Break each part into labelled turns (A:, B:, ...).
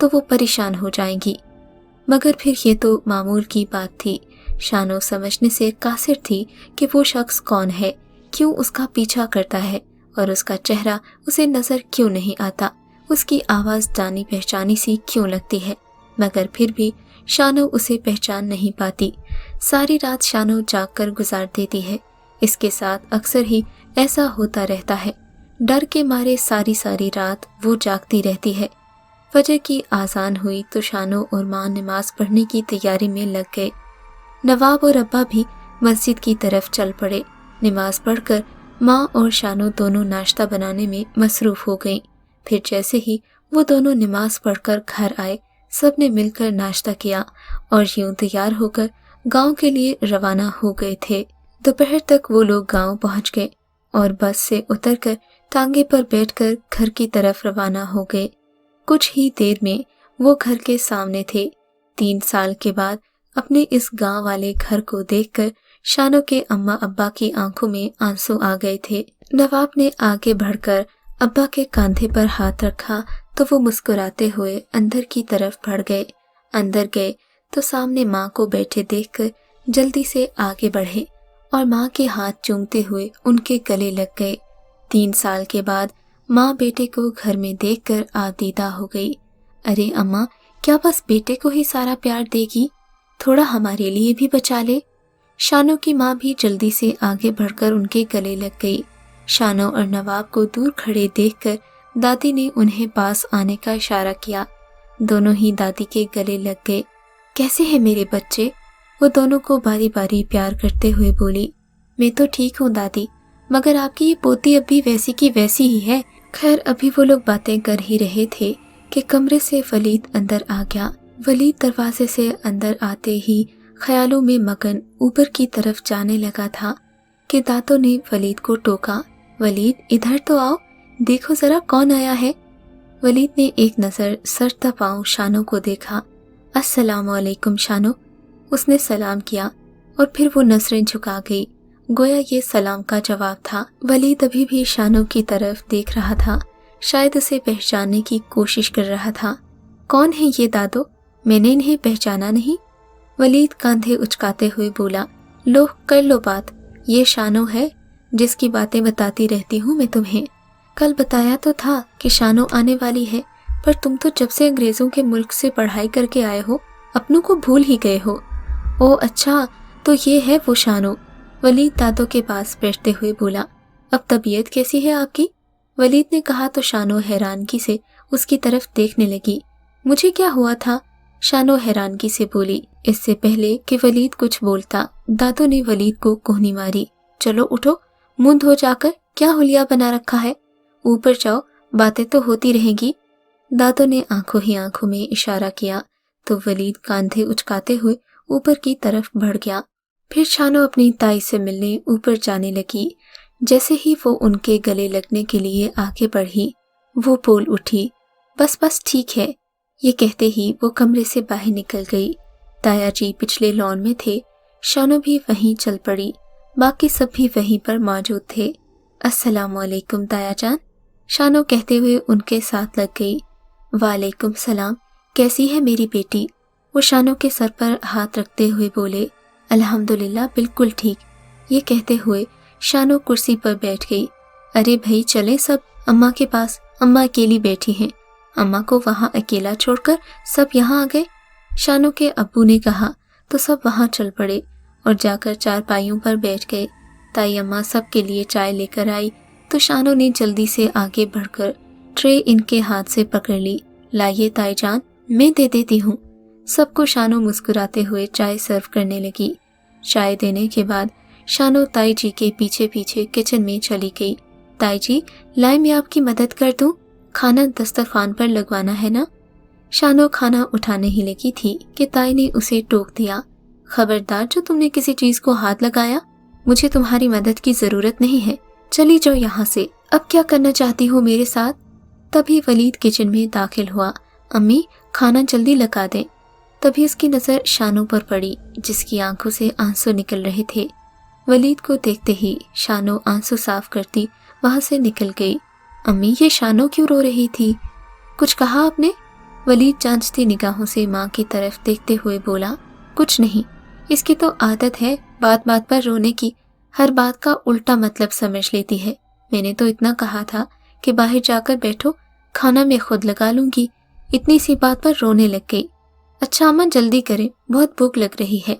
A: تو وہ پریشان ہو جائیں گی۔ مگر پھر یہ تو معمول کی بات تھی۔ شانو سمجھنے سے قاصر تھی کہ وہ شخص کون ہے، کیوں اس کا پیچھا کرتا ہے اور اس کا چہرہ اسے نظر کیوں نہیں آتا، اس کی آواز جانی پہچانی سی کیوں لگتی ہے۔ مگر پھر بھی شانو اسے پہچان نہیں پاتی۔ ساری رات شانو جاگ کر گزار دیتی ہے۔ اس کے ساتھ اکثر ہی ایسا ہوتا رہتا ہے۔ ڈر کے مارے ساری رات وہ جاگتی رہتی ہے۔ فجر کی آذان ہوئی تو شانو اور ماں نماز پڑھنے کی تیاری میں لگ گئے۔ نواب اور ابا بھی مسجد کی طرف چل پڑے۔ نماز پڑھ کر ماں اور شانو دونوں ناشتہ بنانے میں مصروف ہو گئیں۔ پھر جیسے ہی وہ دونوں نماز پڑھ کر گھر آئے، سب نے مل کر ناشتہ کیا اور یوں تیار ہو کر گاؤں کے لیے روانہ ہو گئے تھے۔ دوپہر تک وہ لوگ گاؤں پہنچ گئے اور بس سے اتر کر ٹانگے پر بیٹھ کر گھر کی طرف روانہ ہو گئے۔ کچھ ہی دیر میں وہ گھر کے سامنے تھے۔ 3 سال کے بعد اپنے اس گاؤں والے گھر کو دیکھ کر شانو کے اماں ابا کی آنکھوں میں آنسو آ گئے تھے۔ نواب نے آگے بڑھ کر ابا کے کاندھے پر ہاتھ رکھا تو وہ مسکراتے ہوئے اندر کی طرف بڑھ گئے۔ اندر گئے تو سامنے ماں کو بیٹھے دیکھ کر جلدی سے آگے بڑھے اور ماں کے ہاتھ چومتے ہوئے ان کے گلے لگ گئے۔ 3 سال کے بعد ماں بیٹے کو گھر میں دیکھ کر آبدیدہ ہو گئی۔ ارے اماں، کیا بس بیٹے کو ہی سارا پیار دے گی؟ تھوڑا ہمارے لیے بھی بچا لے۔ شانو کی ماں بھی جلدی سے آگے بڑھ کر ان کے گلے لگ گئی۔ شانو اور نواب کو دور کھڑے دیکھ کر دادی نے انہیں پاس آنے کا اشارہ کیا۔ دونوں ہی دادی کے گلے لگ گئے۔ کیسے ہیں میرے بچے؟ وہ دونوں کو باری باری پیار کرتے ہوئے بولی۔ میں تو ٹھیک ہوں دادی، مگر آپ کی یہ پوتی اب بھی ویسی کی ویسی ہی ہے۔ خیر ابھی وہ لوگ باتیں کر ہی رہے تھے کہ کمرے سے ولید اندر آ گیا۔ ولید دروازے سے اندر آتے ہی خیالوں میں مگن اوپر کی طرف جانے لگا تھا کہ دادوں نے ولید کو ٹوکا، ولید ادھر تو آؤ، دیکھو ذرا کون آیا ہے۔ ولید نے ایک نظر سر تپاؤں شانو کو دیکھا۔ السلام علیکم شانو، اس نے سلام کیا اور پھر وہ نظریں جھکا گئی، گویا یہ سلام کا جواب تھا۔ ولید ابھی بھی شانو کی طرف دیکھ رہا تھا، شاید اسے پہچاننے کی کوشش کر رہا تھا۔ کون ہے یہ دادو؟ میں نے انہیں پہچانا نہیں۔ ولید کاندھے اچکاتے ہوئے بولا، لو کر لو بات، یہ شانو ہے جس کی باتیں بتاتی رہتی ہوں میں تمہیں۔ کل بتایا تو تھا کہ شانو آنے والی ہے، پر تم تو جب سے انگریزوں کے ملک سے پڑھائی کر کے آئے ہو اپنوں کو بھول ہی گئے ہو۔ او اچھا، تو یہ ہے وہ شانو۔ ولید دادوں کے پاس بیٹھتے ہوئے بولا، اب طبیعت کیسی ہے آپ کی؟ ولید نے کہا تو شانو حیرانگی سے اس کی طرف دیکھنے لگی۔ مجھے کیا ہوا تھا؟ شانو حیرانگی سے بولی۔ اس سے پہلے کہ ولید کچھ بولتا دادوں نے ولید کو کوہنی ماری۔ چلو اٹھو، منہ دھو جا کر، کیا حلیہ بنا رکھا ہے؟ اوپر جاؤ، باتیں تو ہوتی رہیں گی۔ دادوں نے آنکھوں ہی آنکھوں میں اشارہ کیا تو ولید کاندھے اچکاتے ہوئے اوپر کی طرف بڑھ گیا۔ پھر شانو اپنی تائی سے ملنے اوپر جانے لگی۔ جیسے ہی وہ ان کے گلے لگنے کے لیے آگے بڑھی، وہ بول اٹھی، بس بس ٹھیک ہے۔ یہ کہتے ہی وہ کمرے سے باہر نکل گئی۔ تایا جی پچھلے لان میں تھے، شانو بھی وہیں چل پڑی، باقی سب بھی وہیں پر موجود تھے۔ السلام علیکم تایا جان، شانو کہتے ہوئے ان کے ساتھ لگ گئی۔ وعلیکم السلام، کیسی ہے میری بیٹی؟ وہ شانو کے سر پر ہاتھ رکھتے ہوئے بولے۔ الحمدللہ بالکل ٹھیک۔ یہ کہتے ہوئے شانو کرسی پر بیٹھ گئی۔ ارے بھائی چلیں سب اماں کے پاس، اماں اکیلی بیٹھی ہیں، اماں کو وہاں اکیلا چھوڑ کر سب یہاں آ گئے۔ شانو کے ابو نے کہا تو سب وہاں چل پڑے اور جا کر چارپائیوں پر بیٹھ گئے۔ تائی اماں سب کے لیے چائے لے کر آئی تو شانو نے جلدی سے آگے بڑھ کر ٹرے ان کے ہاتھ سے پکڑ لی۔ لائیے تائی جان، میں دے دیتی ہوں۔ سب کو شانو مسکراتے ہوئے چائے سرو کرنے لگی۔ چائے دینے کے بعد شانو تائی جی کے پیچھے پیچھے کچن میں چلی گئی۔ تائی جی لائے میں آپ کی مدد کر دوں، کھانا دسترخوان پر لگوانا ہے نا؟ شانو کھانا اٹھانے ہی لگی تھی کہ تائی نے اسے ٹوک دیا۔ خبردار جو تم نے کسی چیز کو ہاتھ لگایا، مجھے تمہاری مدد کی ضرورت نہیں ہے، چلی جاؤ یہاں سے۔ اب کیا کرنا چاہتی ہو میرے ساتھ؟ تبھی ولید کچن میں داخل ہوا۔ امی کھانا جلدی لگا دیں۔ تبھی اس کی نظر شانو پر پڑی جس کی آنکھوں سے آنسو نکل رہے تھے۔ ولید کو دیکھتے ہی شانو آنسو صاف کرتی وہاں سے نکل گئی۔ امی یہ شانو کیوں رو رہی تھی؟ کچھ کہا آپ نے؟ ولید جانچتی نگاہوں سے ماں کی طرف دیکھتے ہوئے بولا، کچھ نہیں، اس کی تو عادت ہے بات بات پر رونے کی، ہر بات کا الٹا مطلب سمجھ لیتی ہے۔ میں نے تو اتنا کہا تھا کہ باہر جا کر بیٹھو، کھانا میں خود لگا لوں گی، اتنی سی بات پر رونے لگ گئی۔ اچھا اماں جلدی کریں، بہت بھوک لگ رہی ہے،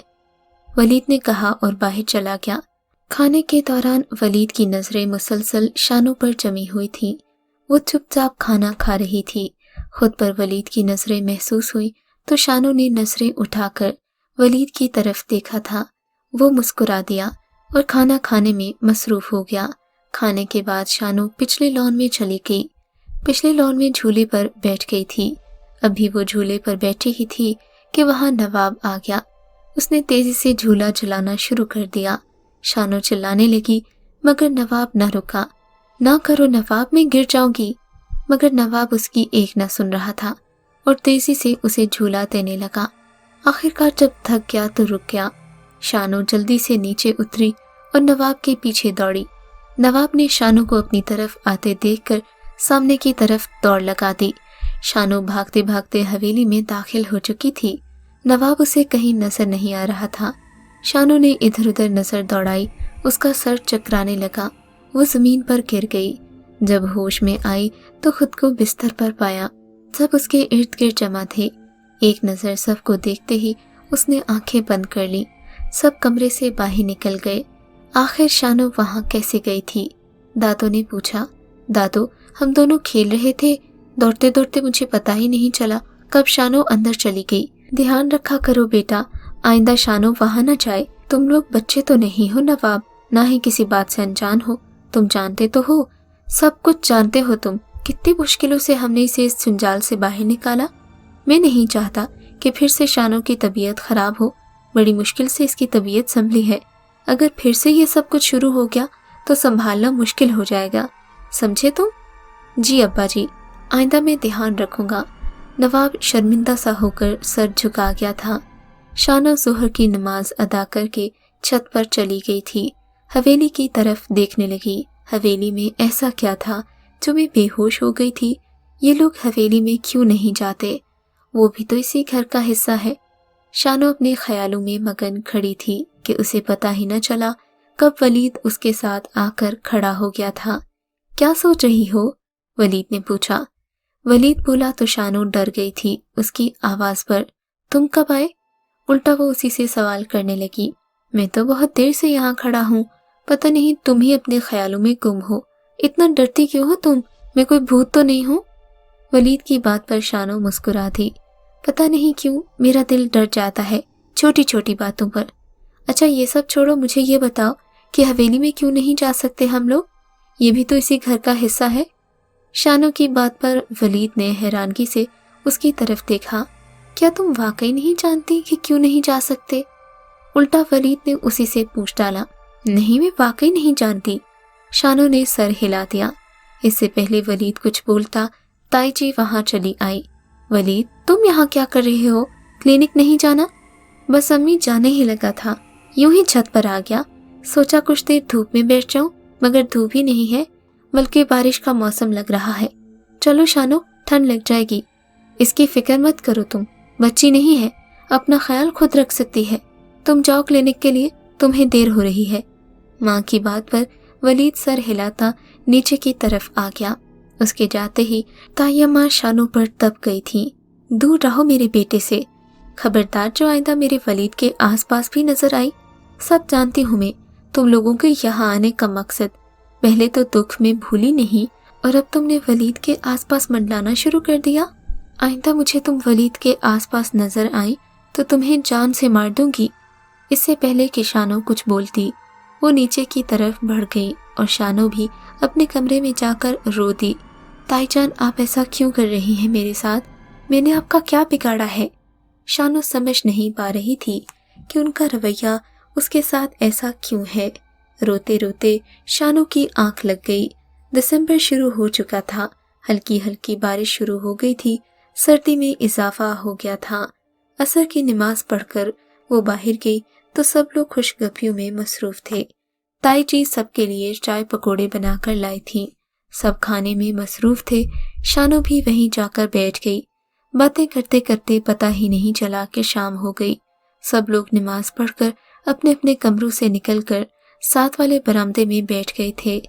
A: ولید نے کہا اور باہر چلا گیا۔ کھانے کے دوران ولید کی نظریں مسلسل شانو پر جمی ہوئی تھیں۔ وہ چپ چاپ کھانا کھا رہی تھی۔ خود پر ولید کی نظریں محسوس ہوئی تو شانو نے نظریں اٹھا کر ولید کی طرف دیکھا تھا۔ وہ مسکرا دیا اور کھانا کھانے میں مصروف ہو گیا۔ کھانے کے بعد شانو پچھلے لان میں چلی گئی۔ پچھلے لان میں جھولے پر بیٹھ گئی تھی۔ ابھی وہ جھولے پر بیٹھی ہی تھی کہ وہاں نواب آ گیا۔ اس نے تیزی سے جھولا جھلانا شروع کر دیا۔ شانو چلانے لگی مگر نواب نہ رکا۔ نہ کرو نواب، میں گر جاؤں گی، مگر نواب اس کی ایک نہ سن رہا تھا اور تیزی سے اسے جھولا دینے لگا۔ آخرکار جب تھک گیا تو رک گیا۔ شانو جلدی سے نیچے اتری اور نواب کے پیچھے دوڑی۔ نواب نے شانو کو اپنی طرف آتے دیکھ کر سامنے کی طرف دوڑ لگا دی۔ شانو بھاگتے بھاگتے حویلی میں داخل ہو چکی تھی۔ نواب اسے کہیں نظر نہیں آ رہا تھا۔ شانو نے ادھر ادھر نظر دوڑائی، اس کا سر چکرانے لگا، وہ زمین پر گر گئی۔ جب ہوش میں آئی تو خود کو بستر پر پایا، سب اس کے ارد گرد جمع تھے۔ ایک نظر سب کو دیکھتے ہی اس نے آنکھیں بند کر لی۔ سب کمرے سے باہر نکل گئے۔ آخر شانو وہاں کیسے گئی تھی؟ دادو نے پوچھا۔ دادو، ہم دونوں کھیل رہے تھے، دوڑتے دوڑتے مجھے پتا ہی نہیں چلا کب شانو اندر چلی گئی۔ دھیان رکھا کرو بیٹا، آئندہ شانو وہاں نہ جائے۔ تم لوگ بچے تو نہیں ہو نواب، نہ ہی کسی بات سے انجان ہو، تم جانتے تو ہو، سب کچھ جانتے ہو تم۔ کتنی مشکلوں سے ہم نے اسے اس جنجال سے باہر نکالا۔ میں نہیں چاہتا کہ پھر سے شانو کی طبیعت خراب ہو، بڑی مشکل سے اس کی طبیعت سنبھلی ہے۔ اگر پھر سے یہ سب کچھ شروع ہو گیا تو سنبھالنا مشکل ہو جائے گا، سمجھے تم؟ جی ابا جی، آئندہ میں دھیان رکھوں گا۔ نواب شرمندہ سا ہو کر سر جھکا گیا تھا۔ شانو ظہر کی نماز ادا کر کے چھت پر چلی گئی تھی۔ حویلی کی طرف دیکھنے لگی۔ حویلی میں ایسا کیا تھا جو میں بے ہوش ہو گئی تھی؟ یہ لوگ حویلی میں کیوں نہیں جاتے؟ وہ بھی تو اسی گھر کا حصہ ہے۔ شانو اپنے خیالوں میں مگن کھڑی تھی کہ اسے پتا ہی نہ چلا کب ولید اس کے ساتھ آ کر کھڑا ہو گیا تھا۔ کیا سوچ رہی ہو؟ ولید نے پوچھا۔ ولید بولا تو شانو ڈر گئی تھی اس کی آواز پر۔ تم کب آئے؟ الٹا وہ اسی سے سوال کرنے لگی۔ میں تو بہت دیر سے یہاں کھڑا ہوں، پتہ نہیں تم ہی اپنے خیالوں میں گم ہو۔ اتنا ڈرتی کیوں ہو تم؟ میں کوئی بھوت تو نہیں ہوں؟ ولید کی بات پر شانو مسکرا دی۔ پتہ نہیں کیوں میرا دل ڈر جاتا ہے چھوٹی چھوٹی باتوں پر۔ اچھا یہ سب چھوڑو، مجھے یہ بتاؤ کہ حویلی میں کیوں نہیں جا سکتے ہم لوگ؟ یہ بھی تو اسی گھر کا حصہ ہے۔ شانو کی بات پر ولید نے حیرانگی سے اس کی طرف دیکھا۔ کیا تم واقعی نہیں جانتی کہ کیوں نہیں جا سکتے؟ الٹا ولید نے اسی سے پوچھ ڈالا۔ نہیں، میں واقعی نہیں جانتی۔ شانو نے سر ہلا دیا۔ اس سے پہلے ولید کچھ بولتا تائی جی وہاں چلی آئی۔ ولید، تم یہاں کیا کر رہے ہو؟ کلینک نہیں جانا؟ بس امی جانے ہی لگا تھا، یوں ہی چھت پر آ گیا، سوچا کچھ دیر دھوپ میں بیٹھ جاؤں، مگر دھوپ ہی نہیں ہے بلکہ بارش کا موسم لگ رہا ہے۔ چلو شانو، ٹھنڈ لگ جائے گی، اس کی فکر مت کرو، تم بچی نہیں ہے، اپنا خیال خود رکھ سکتی ہے۔ تم جاؤ کلینک کے لیے، تمہیں دیر ہو رہی ہے۔ ماں کی بات پر ولید سر ہلاتا نیچے کی طرف آ گیا۔ اس کے جاتے ہی تائیہ ماں شانو پر تپ گئی تھی۔ دور رہو میرے بیٹے سے، خبردار جو آئندہ میرے ولید کے آس پاس بھی نظر آئی۔ سب جانتی ہوں میں تم لوگوں کے یہاں آنے کا مقصد، پہلے تو دکھ میں بھولی نہیں اور اب تم نے ولید کے آس پاس منڈلانا شروع کر دیا۔ آئندہ مجھے تم ولید کے آس پاس نظر آئی تو تمہیں جان سے مار دوں گی۔ اس سے پہلے کہ شانو کچھ بولتی وہ نیچے کی طرف بڑھ گئی اور شانو بھی اپنے کمرے میں جا کر رو دی۔ تائی جان، آپ ایسا کیوں کر رہی ہیں میرے ساتھ؟ میں نے آپ کا کیا بگاڑا ہے؟ شانو سمجھ نہیں پا رہی تھی کہ ان کا رویہ اس کے ساتھ ایسا کیوں ہے۔ روتے روتے شانو کی آنکھ لگ گئی۔ دسمبر شروع ہو چکا تھا، ہلکی ہلکی بارش شروع ہو گئی تھی، سردی میں اضافہ ہو گیا تھا۔ عصر کی نماز پڑھ کر وہ باہر گئی تو سب لوگ خوش گپیوں میں مصروف تھے۔ تائی جی سب کے لیے چائے پکوڑے بنا کر لائی تھیں، سب کھانے میں مصروف تھے۔ شانو بھی وہیں جا کر بیٹھ گئی۔ باتیں کرتے کرتے پتہ ہی نہیں چلا کہ شام ہو گئی۔ سب لوگ نماز پڑھ کر اپنے اپنے کمروں سے نکل کر ساتھ والے برآمدے میں بیٹھ گئے تھے۔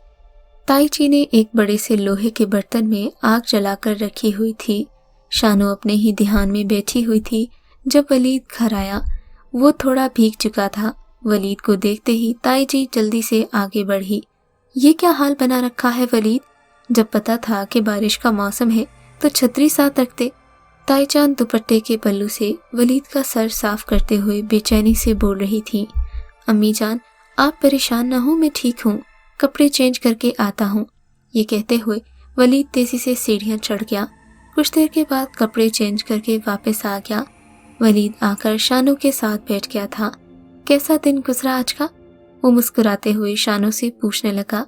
A: تائی جی نے ایک بڑے سے لوہے کے برتن میں آگ جلا کر رکھی ہوئی تھی۔ شانو اپنے ہی دھیان میں بیٹھی ہوئی تھی جب ولید گھر آیا۔ وہ تھوڑا بھیگ چکا تھا۔ ولید کو دیکھتے ہی تائی جی جلدی سے آگے بڑھی۔ یہ کیا حال بنا رکھا ہے ولید؟ جب پتا تھا کہ بارش کا موسم ہے تو چھتری ساتھ رکھتے۔ تائی جان دوپٹے کے پلو سے ولید کا سر صاف کرتے ہوئے بے چینی سے بول رہی تھی، امی جان آپ پریشان نہ ہوں، میں ٹھیک ہوں، کپڑے چینج کر کے آتا ہوں۔ یہ کہتے ہوئے ولید تیزی سے سیڑھیاں چڑھ گیا۔ کچھ دیر کے بعد کپڑے چینج کر کے واپس آ گیا۔ ولید آ کر شانو کے ساتھ بیٹھ گیا تھا۔ کیسا دن گزرا آج کا؟ وہ مسکراتے ہوئے شانو سے پوچھنے لگا۔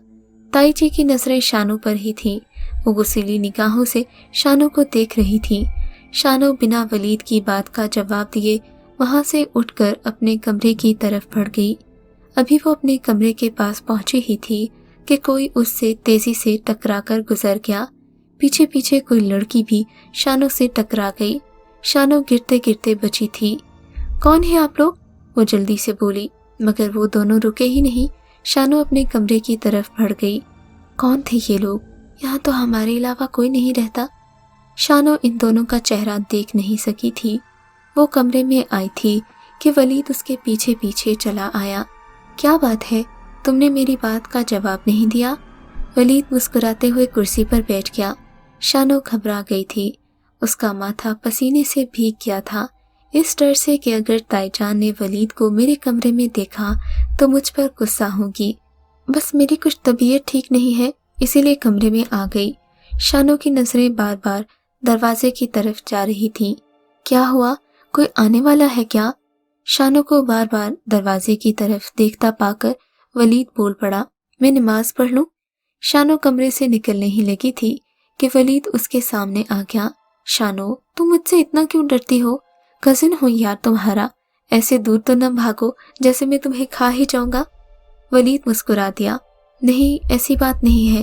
A: تائی جی کی نظریں شانو پر ہی تھیں۔ وہ غصیلی نگاہوں سے شانو کو دیکھ رہی تھی۔ شانو بنا ولید کی بات کا جواب دیے وہاں سے اٹھ کر اپنے کمرے کی طرف بڑھ گئی۔ ابھی وہ اپنے کمرے کے پاس پہنچی ہی تھی کہ کوئی اس سے تیزی سے ٹکرا کر گزر گیا۔ پیچھے پیچھے کوئی لڑکی بھی شانو سے ٹکرا گئی۔ شانو گرتے گرتے بچی تھی۔ کون ہے آپ لوگ؟ وہ جلدی سے بولی، مگر وہ دونوں رکے ہی نہیں۔ شانو اپنے کمرے کی طرف بڑھ گئی۔ کون تھے یہ لوگ؟ یہاں تو ہمارے علاوہ کوئی نہیں رہتا۔ شانو ان دونوں کا چہرہ دیکھ نہیں سکی تھی۔ وہ کمرے میں آئی تھی کہ ولید اس کے پیچھے پیچھے چلا آیا۔ کیا بات ہے؟ تم نے میری بات کا جواب نہیں دیا؟ ولید مسکراتے ہوئے کرسی پر بیٹھ گیا۔ شانو گھبرا گئی تھی۔ اس کا ماتھا پسینے سے بھیگ گیا تھا، اس ڈر سے کہ اگر تائی جان نے ولید کو میرے کمرے میں دیکھا تو مجھ پر غصہ ہوگی۔ بس میری کچھ طبیعت ٹھیک نہیں ہے، اسی لیے کمرے میں آ گئی۔ شانو کی نظریں بار بار دروازے کی طرف جا رہی تھیں۔ کیا ہوا؟ کوئی آنے والا ہے کیا؟ شانو کو بار بار دروازے کی طرف دیکھتا پا کر ولید بول پڑا، میں نماز پڑھ لوں؟ شانو کمرے سے نکلنے ہی لگی تھی کہ ولید اس کے سامنے آ گیا۔ شانو تم مجھ سے اتنا کیوں ڈرتی ہو؟ کزن ہوں یار تمہارا، ایسے دور تو نہ بھاگو جیسے میں تمہیں کھا ہی جاؤں گا۔ ولید مسکرا دیا، نہیں ایسی بات نہیں ہے،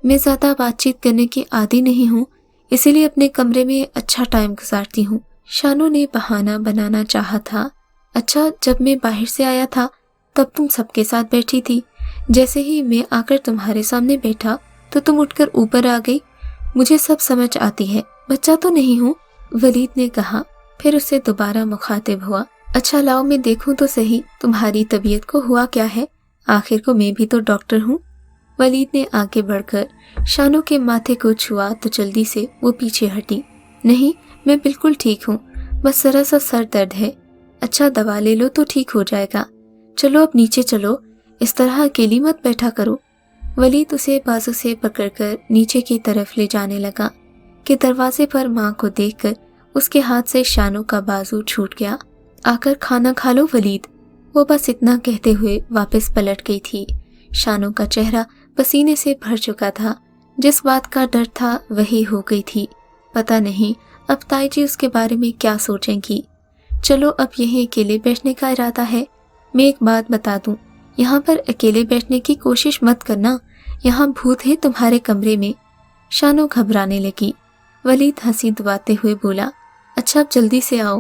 A: میں زیادہ بات چیت کرنے کی عادی نہیں ہوں، اسی لیے اپنے کمرے میں اچھا ٹائم گزارتی ہوں۔ شانو نے بہانہ بنانا چاہا تھا، اچھا جب میں باہر سے آیا تھا تب تم سب کے ساتھ بیٹھی تھی، جیسے ہی میں آ کر تمہارے سامنے بیٹھا تو تم اٹھ کر اوپر آ گئی، مجھے سب سمجھ آتی ہے، بچہ تو نہیں ہوں، ولید نے کہا، پھر اس سے دوبارہ مخاطب ہوا، اچھا لاؤ میں دیکھوں تو صحیح تمہاری طبیعت کو ہوا کیا ہے، آخر کو میں بھی تو ڈاکٹر ہوں۔ ولید نے آگے بڑھ کر شانو کے ماتھے کو چھوا تو جلدی سے وہ پیچھے ہٹی، نہیں میں بالکل ٹھیک ہوں، بس ذرا سا سر درد ہے، اچھا دوا لے لو تو ٹھیک ہو جائے گا، چلو اب نیچے چلو، اس طرح اکیلی مت بیٹھا کرو۔ ولید اسے بازو سے پکڑ کر نیچے کی طرف لے جانے لگا کہ دروازے پر ماں کو دیکھ کر اس کے ہاتھ سے شانو کا بازو چھوٹ گیا۔ آ کر کھانا کھا لو ولید، وہ بس اتنا کہتے ہوئے واپس پلٹ گئی تھی۔ شانو کا چہرہ پسینے سے بھر چکا تھا، جس بات کا ڈر تھا وہی ہو گئی تھی۔ پتہ نہیں اب تائی جی اس کے بارے میں کیا سوچیں گی۔ چلو اب یہیں اکیلے بیٹھنے کا ارادہ ہے، میں ایک بات بتا دوں، یہاں پر اکیلے بیٹھنے کی کوشش مت کرنا، یہاں بھوت ہے تمہارے کمرے میں۔ شانو گھبرانے لگی۔ ولید ہنسی دباتے ہوئے بولا، اچھا اب جلدی سے آؤ،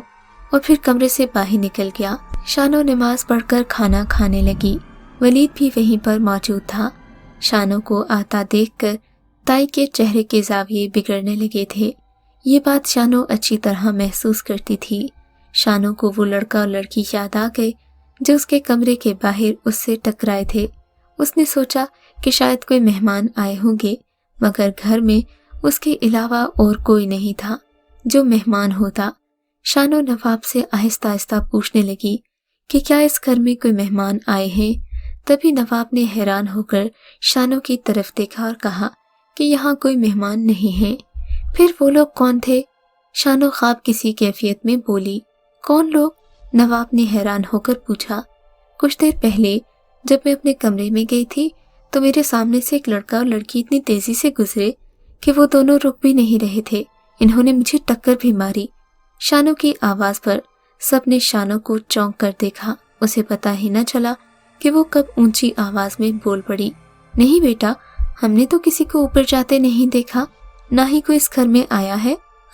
A: اور پھر کمرے سے باہر نکل گیا۔ شانو نماز پڑھ کر کھانا کھانے لگی۔ ولید بھی وہیں پر موجود تھا۔ شانو کو آتا دیکھ کر تائی کے چہرے کے زاویے بگڑنے لگے تھے۔ یہ بات شانو اچھی طرح محسوس کرتی تھی۔ شانو کو وہ لڑکا اور لڑکی یاد آ گئے جو اس کے کمرے کے باہر اس سے ٹکرائے تھے۔ اس نے سوچا کہ شاید کوئی مہمان آئے ہوں گے، مگر گھر میں اس کے علاوہ اور کوئی نہیں تھا جو مہمان ہوتا۔ شانو نواب سے آہستہ آہستہ پوچھنے لگی کہ کیا اس گھر میں کوئی مہمان آئے ہیں؟ تبھی نواب نے حیران ہو کر شانو کی طرف دیکھا اور کہا کہ یہاں کوئی مہمان نہیں ہے۔ پھر وہ لوگ کون تھے؟ شانو خواب کسی کیفیت میں بولی، کون لوگ؟ نواب نے حیران ہو کر پوچھا۔ کچھ دیر پہلے جب میں اپنے کمرے میں گئی تھی تو میرے سامنے سے ایک لڑکا اور لڑکی اتنی تیزی سے گزرے کہ وہ دونوں رک بھی نہیں رہے تھے، انہوں نے مجھے ٹکر بھی ماری۔ شانو کی آواز پر سب نے شانو کو چونک کر دیکھا، اسے پتہ ہی نہ چلا کہ وہ کب اونچی آواز میں بول پڑی، نہیں بیٹا، ہم نے تو کسی کو اوپر جاتے نہیں دیکھا، نہ ہی کوئی اس گھر میں آیا ہے،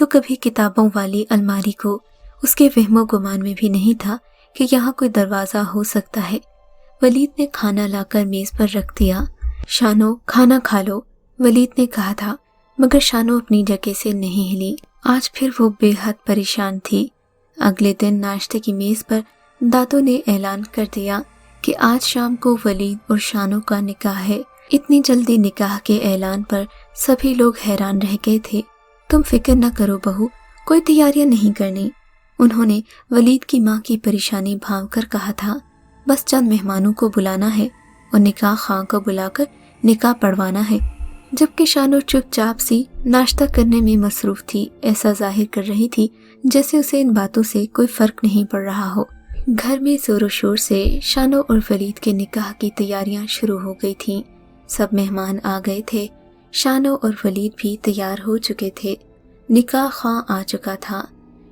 A: تو کبھی کتابوں والی الماری کو اس کے وہم و گمان میں بھی نہیں تھا کہ یہاں کوئی دروازہ ہو سکتا ہے۔ ولید نے کھانا لا کر میز پر رکھ دیا۔ شانو کھانا کھا لو، ولید نے کہا تھا، مگر شانو اپنی جگہ سے نہیں ہلی۔ آج پھر وہ بے حد پریشان تھی۔ اگلے دن ناشتے کی میز پر دادو نے اعلان کر دیا کہ آج شام کو ولید اور شانو کا نکاح ہے۔ اتنی جلدی نکاح کے اعلان پر سبھی لوگ حیران رہ گئے تھے۔ تم فکر نہ کرو بہو، کوئی تیاریاں نہیں کرنی، انہوں نے ولید کی ماں کی پریشانی بھانپ کر کہا تھا۔ بس چند مہمانوں کو بلانا ہے اور نکاح خواہ کو بلا کر نکاح پڑھوانا ہے۔ جبکہ شانو چپ چاپ سی ناشتہ کرنے میں مصروف تھی، ایسا ظاہر کر رہی تھی جیسے اسے ان باتوں سے کوئی فرق نہیں پڑ رہا ہو۔ گھر میں زور و شور سے شانو اور ولید کے نکاح کی تیاریاں شروع ہو گئی تھیں۔ سب مہمان آ گئے تھے، شانو اور ولید بھی تیار ہو چکے تھے، نکاح خواہ آ چکا تھا۔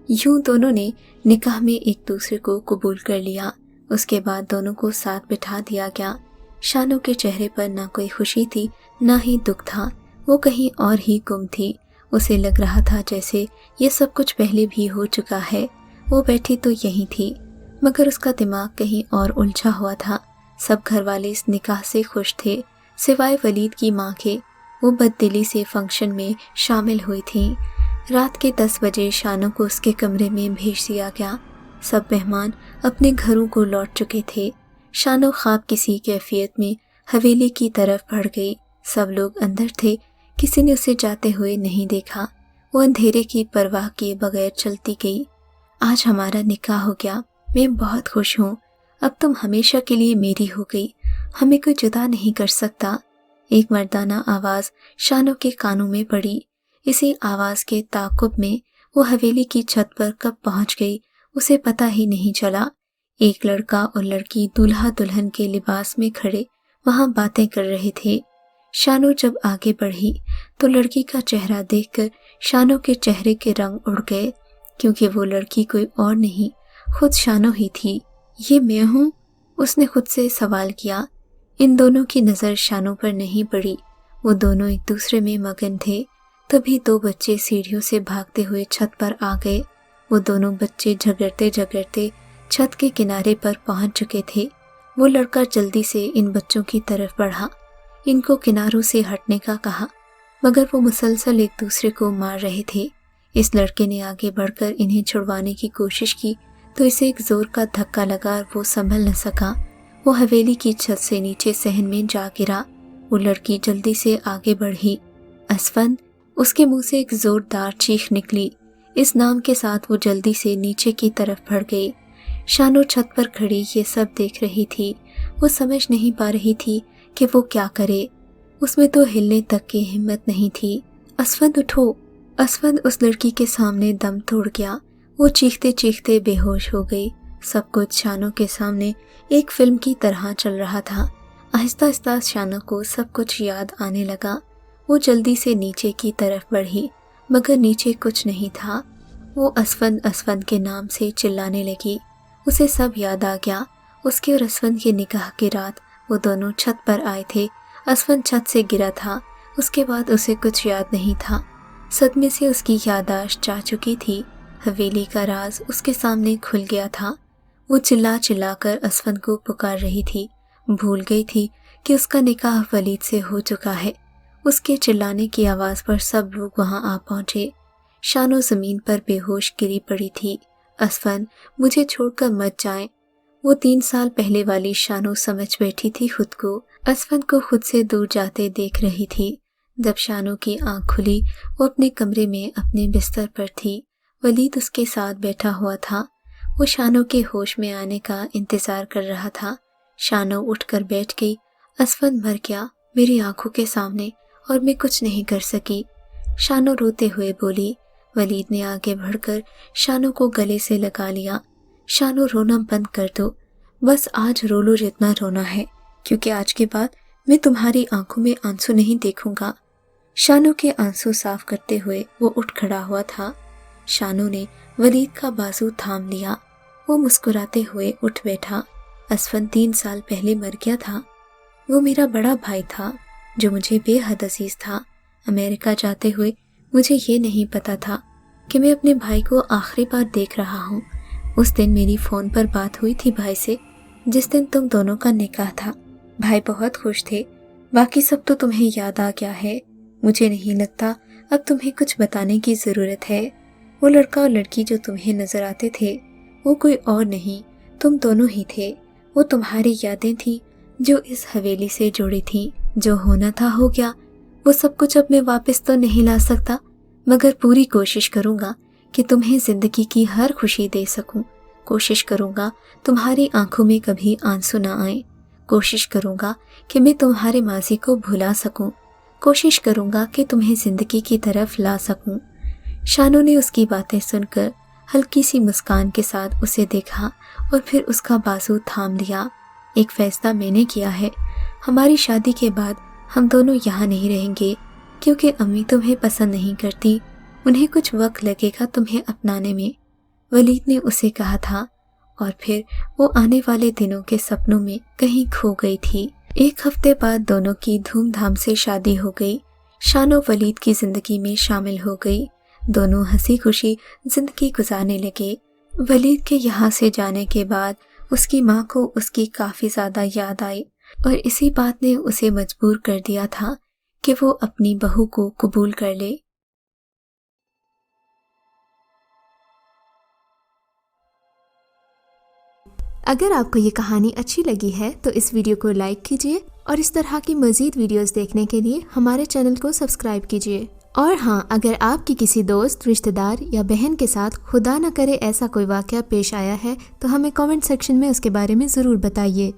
A: یوں دونوں نے نکاح میں ایک دوسرے کو قبول کر لیا۔ اس کے بعد دونوں کو ساتھ بٹھا دیا گیا۔ شانو کے چہرے پر نہ کوئی خوشی تھی نہ ہی دکھ تھا، وہ کہیں اور ہی گم تھی۔ اسے لگ رہا تھا جیسے یہ سب کچھ پہلے بھی ہو چکا ہے، وہ بیٹھی تو یہی تھی، مگر اس کا دماغ کہیں اور الجھا ہوا تھا۔ سب گھر والے اس نکاح سے خوش تھے سوائے ولید کی ماں کے، وہ بددلی سے فنکشن میں شامل ہوئی تھیں۔ رات کے 10 بجے شانو کو اس کے کمرے میں بھیج دیا گیا۔ سب مہمان اپنے گھروں کو لوٹ چکے تھے۔ شانو خواب کسی کیفیت میں حویلی کی طرف بڑھ گئی۔ سب لوگ اندر تھے، کسی نے اسے جاتے ہوئے نہیں دیکھا۔ وہ اندھیرے کی پرواہ کیے بغیر چلتی گئی۔ آج ہمارا نکاح ہو گیا، میں بہت خوش ہوں، اب تم ہمیشہ کے لیے میری ہو گئی، ہمیں کوئی جدا نہیں کر سکتا۔ ایک مردانہ آواز شانو کے کانوں میں پڑی۔ اسی آواز کے تعاقب میں وہ حویلی کی چھت پر کب پہنچ گئی اسے پتہ ہی نہیں چلا۔ ایک لڑکا اور لڑکی دولہا دلہن کے لباس میں کھڑے وہاں باتیں کر رہے تھے۔ شانو جب آگے بڑھی تو لڑکی کا چہرہ دیکھ کر شانو کے چہرے کے رنگ اڑ گئے، کیونکہ وہ لڑکی کوئی اور نہیں، خود شانو ہی تھی۔ یہ میں ہوں؟ اس نے خود سے سوال کیا۔ ان دونوں کی نظر شانو پر نہیں پڑی، وہ دونوں ایک دوسرے میں مگن تھے۔ تبھی 2 بچے سیڑھیوں سے بھاگتے ہوئے چھت پر آ گئے۔ وہ دونوں بچے جھگڑتے جھگڑتے چھت کے کنارے پر پہنچ چکے تھے۔ وہ لڑکا جلدی سے ان بچوں کی طرف بڑھا، ان کو کناروں سے ہٹنے کا کہا، مگر وہ مسلسل ایک دوسرے کو مار رہے تھے۔ اس لڑکے نے آگے بڑھ کر انہیں چھڑوانے کی کوشش کی تو اسے ایک زور کا دھکا لگا اور وہ سنبھل نہ سکا۔ وہ حویلی کی چھت سے نیچے صحن میں جا گرا۔ وہ لڑکی جلدی سے آگے بڑھی۔ اسفند، اس کے منہ سے ایک زوردار چیخ نکلی۔ اس نام کے ساتھ وہ جلدی سے نیچے کی طرف بڑھ گئی۔ شانو چھت پر کھڑی یہ سب دیکھ رہی تھی۔ وہ سمجھ نہیں پا رہی تھی کہ وہ کیا کرے، اس میں تو ہلنے تک کی ہمت نہیں تھی۔ اسفند اٹھو! اسفند اس لڑکی کے سامنے دم توڑ گیا۔ وہ چیختے چیختے بے ہوش ہو گئی۔ سب کچھ شانو کے سامنے ایک فلم کی طرح چل رہا تھا۔ آہستہ آہستہ شانو کو سب کچھ یاد آنے لگا۔ وہ جلدی سے نیچے کی طرف بڑھی، مگر نیچے کچھ نہیں تھا۔ وہ اسفند اسفند کے نام سے چلانے لگی۔ اسے سب یاد آ گیا۔ اس کے اور اسفند کے نکاح کی رات وہ دونوں چھت پر آئے تھے۔ اسفند چھت سے گرا تھا، اس کے بعد اسے کچھ یاد نہیں تھا۔ صدمے سے اس کی یادداشت جا چکی تھی۔ حویلی کا راز اس کے سامنے کھل گیا تھا۔ وہ چلا چلا کر اسفند کو پکار رہی تھی، بھول گئی تھی کہ اس کا نکاح ولید سے ہو چکا ہے۔ اس کے چلانے کی آواز پر سب لوگ وہاں آ پہنچے۔ شانو زمین پر بے ہوش گری پڑی تھی۔ اسفند، مجھے چھوڑ کر مت جائیں۔ وہ 3 سال پہلے والی شانو سمجھ بیٹھی تھی خود کو۔ اسفند کو خود سے دور جاتے دیکھ رہی تھی۔ جب شانو کی آنکھ کھلی وہ اپنے کمرے میں اپنے بستر پر تھی۔ ولید اس کے ساتھ بیٹھا ہوا تھا۔ وہ شانو کے ہوش میں آنے کا انتظار کر رہا تھا۔ شانو اٹھ کر بیٹھ گئی۔ اسفند مر گیا میری آنکھوں کے سامنے اور میں کچھ نہیں کر سکی، شانو روتے ہوئے بولی۔ ولید نے آگے بڑھ کر شانو کو گلے سے لگا لیا۔ شانو رونا بند کر دو، بس آج رو لو جتنا رونا ہے، کیونکہ آج کے بعد میں تمہاری آنکھوں میں آنسو نہیں دیکھوں گا۔ شانو کے آنسو صاف کرتے ہوئے وہ اٹھ کھڑا ہوا تھا۔ شانو نے ولید کا بازو تھام لیا۔ وہ مسکراتے ہوئے اٹھ بیٹھا۔ اسفند 3 سال پہلے مر گیا تھا۔ وہ میرا بڑا بھائی تھا جو مجھے بے حد عزیز تھا۔ امریکہ جاتے ہوئے مجھے یہ نہیں پتا تھا، کہ میں اپنے بھائی کو آخری بار دیکھ رہا ہوں۔ اس دن میری فون پر بات ہوئی تھی بھائی سے، جس دن تم دونوں کا نکاح تھا۔ بھائی بہت خوش تھے۔ باقی سب تو تمہیں یاد آ گیا ہے۔ مجھے نہیں لگتا اب تمہیں کچھ بتانے کی ضرورت ہے۔ وہ لڑکا اور لڑکی جو تمہیں نظر آتے تھے وہ کوئی اور نہیں، تم دونوں ہی تھے۔ وہ تمہاری یادیں تھیں جو اس حویلی سے جڑی تھیں۔ جو ہونا تھا ہو گیا۔ وہ سب کچھ اب میں واپس تو نہیں لا سکتا، مگر پوری کوشش کروں گا کہ تمہیں زندگی کی ہر خوشی دے سکوں۔ کوشش کروں گا تمہاری آنکھوں میں کبھی آنسو نہ آئیں۔ کوشش کروں گا کہ میں تمہارے ماضی کو بھلا سکوں۔ کوشش کروں گا کہ تمہیں زندگی کی طرف لا سکوں۔ شانو نے اس کی باتیں سن کر ہلکی سی مسکان کے ساتھ اسے دیکھا اور پھر اس کا بازو تھام لیا۔ ایک فیصلہ میں نے کیا ہے، ہماری شادی کے بعد ہم دونوں یہاں نہیں رہیں گے، کیونکہ امی تمہیں پسند نہیں کرتی، انہیں کچھ وقت لگے گا تمہیں اپنانے میں، ولید نے اسے کہا تھا۔ اور پھر وہ آنے والے دنوں کے سپنوں میں کہیں کھو گئی تھی۔ ایک ہفتے بعد دونوں کی دھوم دھام سے شادی ہو گئی۔ شانو ولید کی زندگی میں شامل ہو گئی۔ دونوں ہنسی خوشی زندگی گزارنے لگے۔ ولید کے یہاں سے جانے کے بعد اس کی ماں کو اس کی کافی زیادہ یاد آئی، اور اسی بات نے اسے مجبور کر دیا تھا کہ وہ اپنی بہو کو قبول کر لے۔
B: اگر آپ کو یہ کہانی اچھی لگی ہے تو اس ویڈیو کو لائک کیجیے، اور اس طرح کی مزید ویڈیوز دیکھنے کے لیے ہمارے چینل کو سبسکرائب کیجیے۔ اور ہاں، اگر آپ کی کسی دوست، رشتہ دار یا بہن کے ساتھ خدا نہ کرے ایسا کوئی واقعہ پیش آیا ہے تو ہمیں کامنٹ سیکشن میں اس کے بارے میں ضرور بتائیے۔